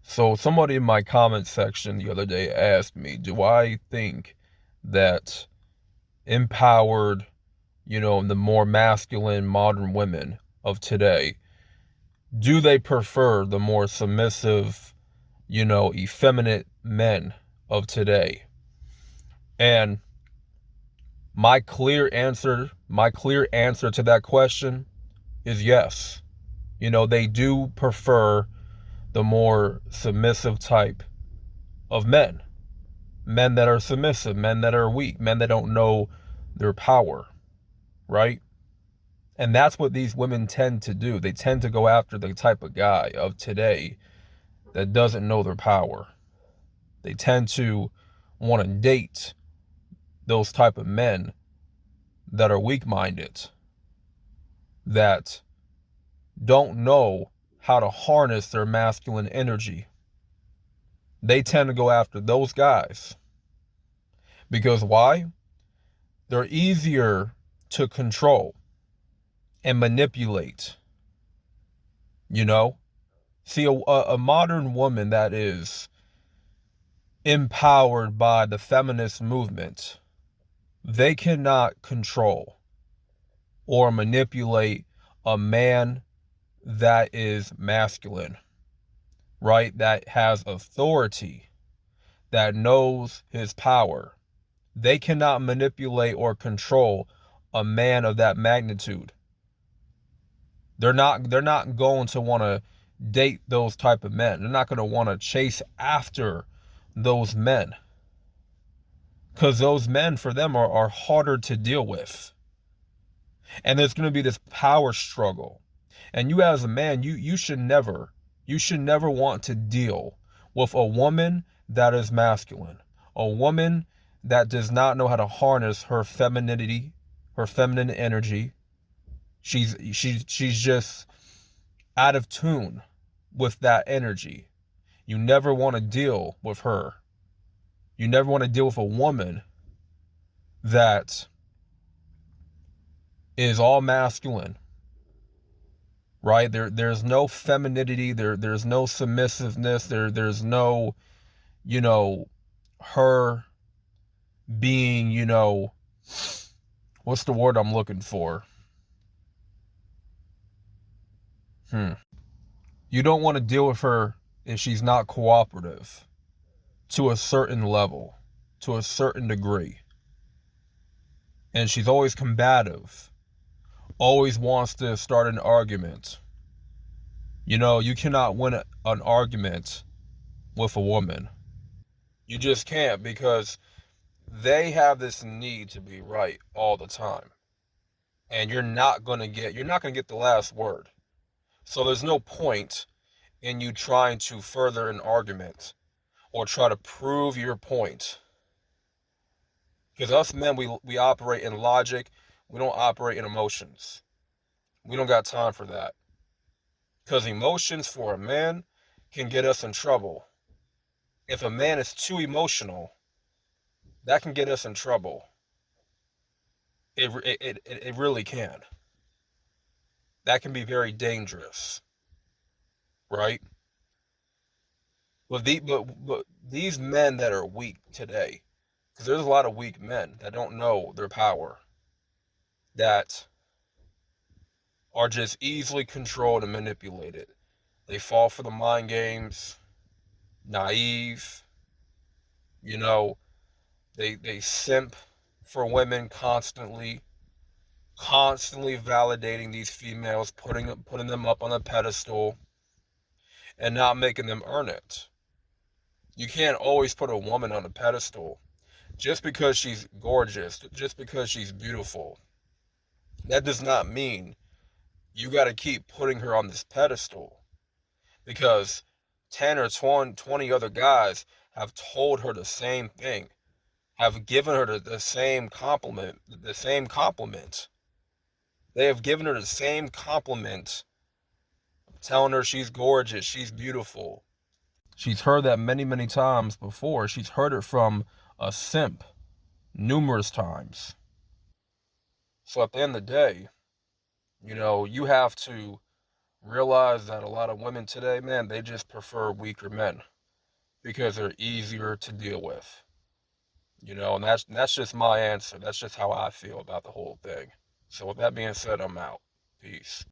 So somebody in my comment section the other day asked me, do I think that empowered, the more masculine modern women of today, do they prefer the more submissive, effeminate men of today? And my clear answer to that question is yes. They do prefer the more submissive type of men. Men that are submissive, men that are weak, men that don't know their power, right? And that's what these women tend to do. They tend to go after the type of guy of today that doesn't know their power. They tend to want to date those type of men that are weak-minded, that don't know how to harness their masculine energy. They tend to go after those guys. Because why? They're easier to control and manipulate, you know? See, a modern woman that is empowered by the feminist movement, they cannot control or manipulate a man that is masculine, right? That has authority, that knows his power. They cannot manipulate or control a man of that magnitude. They're not going to want to date those type of men. They're not going to want to chase after those men. Because those men for them are harder to deal with. And there's going to be this power struggle. And you as a man, you should never want to deal with a woman that is masculine. A woman that does not know how to harness her femininity, her feminine energy. She's just out of tune with that energy. You never want to deal with her. You never want to deal with a woman that is all masculine, right? There's no femininity, there's no submissiveness, there's no, you know, her being, what's the word I'm looking for? You don't want to deal with her if she's not cooperative to a certain level, to a certain degree. And she's always combative, always wants to start an argument. You cannot win an argument with a woman. You just can't, because they have this need to be right all the time. And you're not going to get the last word. So there's no point in you trying to further an argument or try to prove your point. Because us men, we operate in logic. We don't operate in emotions. We don't got time for that. Because emotions for a man can get us in trouble. If a man is too emotional, that can get us in trouble. It really can. That can be very dangerous, right? But these men that are weak today, because there's a lot of weak men that don't know their power, that are just easily controlled and manipulated. They fall for the mind games, naive, you know, they simp for women constantly validating these females, putting them up on a pedestal and not making them earn it. You can't always put a woman on a pedestal just because she's gorgeous, just because she's beautiful. That does not mean you got to keep putting her on this pedestal, because 10 or 20 other guys have told her the same thing, have given her the same compliment, They have given her the same compliment, telling her she's gorgeous, she's beautiful. She's heard that many, many times before. She's heard it from a simp numerous times. So at the end of the day, you have to realize that a lot of women today, man, they just prefer weaker men because they're easier to deal with. And that's just my answer. That's just how I feel about the whole thing. So with that being said, I'm out. Peace.